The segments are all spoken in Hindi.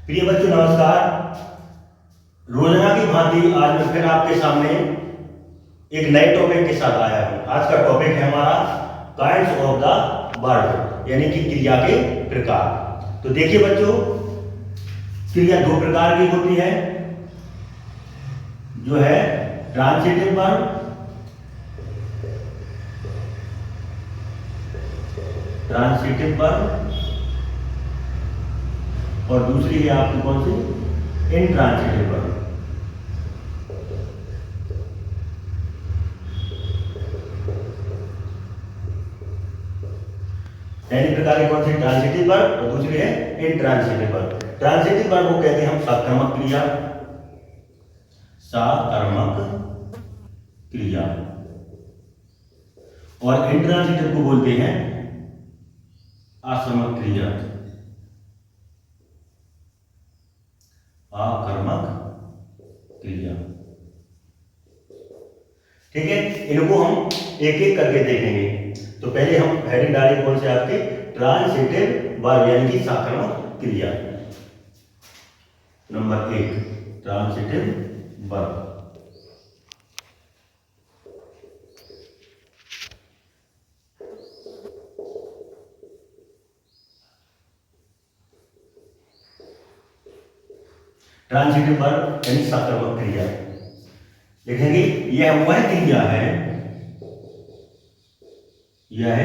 प्रिय बच्चों नमस्कार। रोजाना की भांति आज मैं फिर आपके सामने एक नए टॉपिक के साथ आया हूं। आज का टॉपिक है हमारा काइंड्स ऑफ द वर्ब, यानी कि क्रिया के प्रकार। तो देखिए बच्चों, क्रिया दो प्रकार की होती है, जो है ट्रांजिटिव वर्ब, और दूसरी है आपकी कौन सी, इंट्रांजिटिव वर्ब। पहली प्रकार की कौन सी, ट्रांजिटिव वर्ब, और दूसरी है इंट्रांजिटिव वर्ब। ट्रांजिटिव वर्ब को कहते हैं हम साकर्मक क्रिया, और इंट्रांजिटिव को बोलते हैं आसमक क्रिया, आकर्मक क्रिया। ठीक है, इनको हम एक एक करके देखेंगे। तो पहले हम हेडिंग डालें कौन से आपके, ट्रांजिटिव वर्ब यानी कि साकर्मक क्रिया। Number 1 transitive verb. Transitive verb यानी साकर्मक क्रिया। देखेंगे यह वह क्रिया है, यह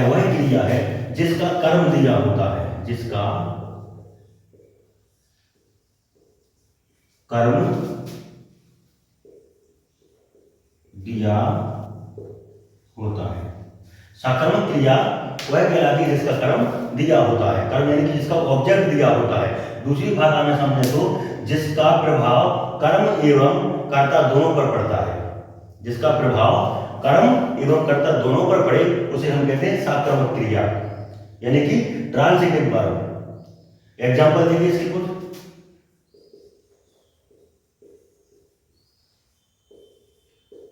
वह क्रिया है जिसका कर्म दिया होता है, जिसका कर्म दिया होता है। साकर्मक क्रिया वह कहलाती है जिसका कर्म दिया होता है, कर्म यानी कि जिसका ऑब्जेक्ट दिया होता है। दूसरी भाषा में समझे तो जिसका प्रभाव कर्म एवं कर्ता दोनों पर पड़ता है, जिसका प्रभाव कर्म एवं कर्ता दोनों पर पड़े उसे हम कहते हैं साकर्मक क्रिया, यानी कि ट्रांजिटिव वर्ब। एग्जांपल देखिए इसके कुछ।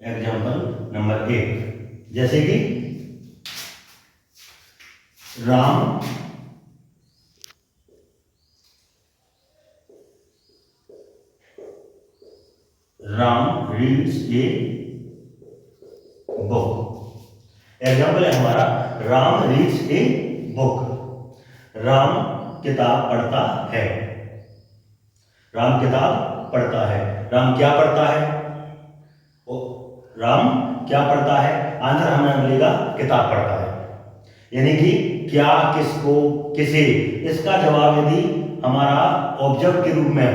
एग्जांपल नंबर 1, जैसे कि Ram reads a book. Example है हमारा Ram reads a book. Ram किताब पढ़ता है, राम किताब पढ़ता है। राम क्या पढ़ता है, राम क्या पढ़ता है, आंसर हमें मिलेगा किताब पढ़ता है। यानी कि क्या, किसको, किसे, इसका जवाब यदि हमारा ऑब्जेक्ट के रूप में हो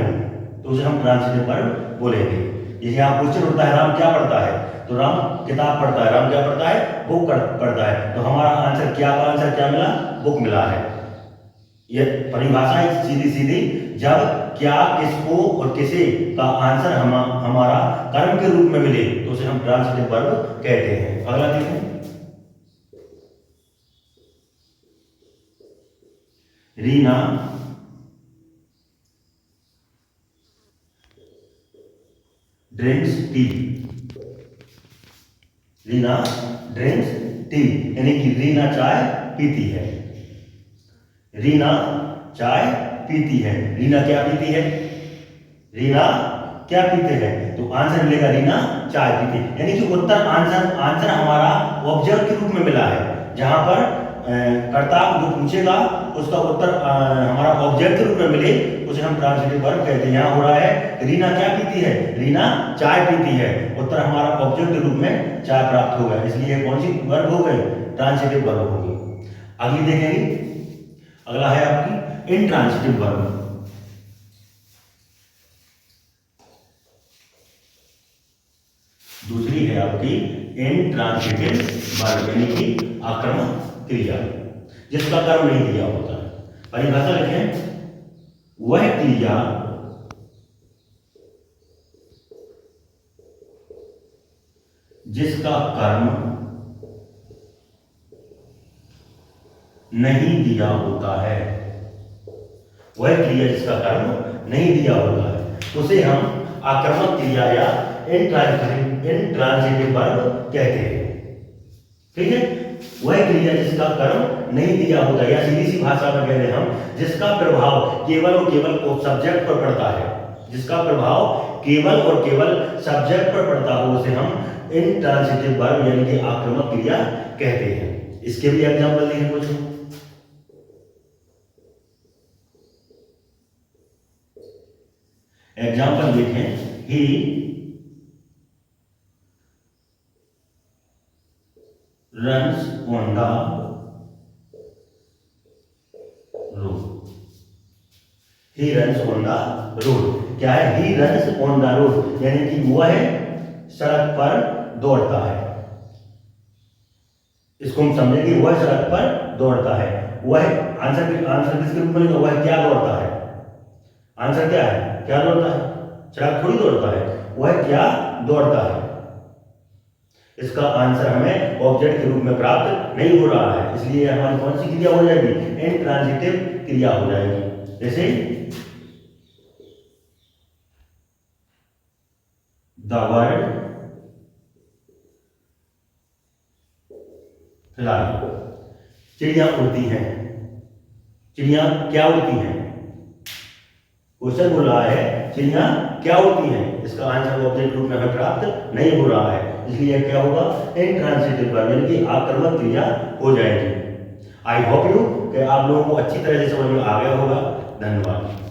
तो उसे हम ट्रांजिटिव वर्ब बोलेंगे। जैसे आप क्वेश्चन उठता है राम क्या पढ़ता है, तो राम किताब पढ़ता है। राम क्या पढ़ता है, बुक पढ़ता है। तो हमारा आंसर क्या का आंसर क्या मिला, बुक मिला है। यह परिभाषा है सीधी सीधी, जब क्या, किसको और किसे का आंसर हमारा कर्म के रूप में मिले तो उसे हम ट्रांजिटिव वर्ब कहते हैं। अगला देखें, Reena drinks T. Reena drinks T यानी कि रीना चाय पीती है। रीना चाय पीती है। रीना क्या पीती है, रीना क्या पीते हैं, तो आंसर मिलेगा रीना चाय पीती। यानी कि उत्तर आंसर हमारा ऑब्जेक्ट के रूप में मिला है। जहां पर कर्ता जो पूछेगा उसका उत्तर हमारा ऑब्जेक्ट के रूप में मिले उसे हम ट्रांजिटिव वर्ब कहते हैं। यहाँ हो रहा है रीना क्या पीती है, रीना चाय पीती है। उत्तर हमारा ऑब्जेक्ट के रूप में चाय प्राप्त होगा, इसलिए कौन सी वर्ब हो गई, ट्रांजिटिव वर्ब होगी। अगली देखेंगे, अगला है आपकी इंट्रांजिटिव वर्ब। दूसरी है आपकी इंट्रांजिटिव वर्ब यानी कि आक्रमक क्रिया, जिसका कर्म नहीं दिया होता है। परिभाषा लिखें, वह क्रिया जिसका कर्म नहीं दिया होता है, वह क्रिया जिसका कर्म नहीं दिया होता है उसे हम आक्रमक क्रिया या इंट्रांजिटिव वर्ब कहते हैं। ठीक है, वह क्रिया जिसका कर्म नहीं दिया होता, या सीधी सी भाषा में कह रहे हम, जिसका प्रभाव केवल और केवल सब्जेक्ट पर पड़ता है, जिसका प्रभाव केवल और केवल सब्जेक्ट पर पड़ता हो, उसे हम इंट्रांजिटिव वर्ब यानी कि आक्रामक क्रिया कहते हैं। इसके भी एग्जाम्पल देखें कुछ। एग्जाम्पल देखें, ही runs on the road. He runs on the road. क्या है? He runs on the road यानी कि वह सड़क पर दौड़ता है। इसको हम समझेंगे, वह सड़क पर दौड़ता है। वह आंसर किसके रूप में? वह क्या दौड़ता है? आंसर क्या है? क्या दौड़ता है? सड़क थोड़ी दौड़ता है, वह क्या दौड़ता है। इसका आंसर हमें ऑब्जेक्ट के रूप में प्राप्त नहीं हो रहा है, इसलिए हमारी कौन सी क्रिया हो जाएगी? इंट्रांजिटिव क्रिया हो जाएगी। जैसे द वर्ड फ्लाई, चिड़िया उड़ती हैं। चिड़िया क्या उड़ती हैं? क्वेश्चन बोल रहा है चिड़िया क्या उड़ती हैं, इसका आंसर ऑब्जेक्ट रूप में हमें प्राप्त नहीं हो रहा है, इसलिए क्या होगा? इंट्रांजिटिव वर्ब यानी कि आक्रामक क्रिया हो जाएगी। आई होप यू कि आप लोगों को अच्छी तरह से समझ में आ गया होगा। धन्यवाद।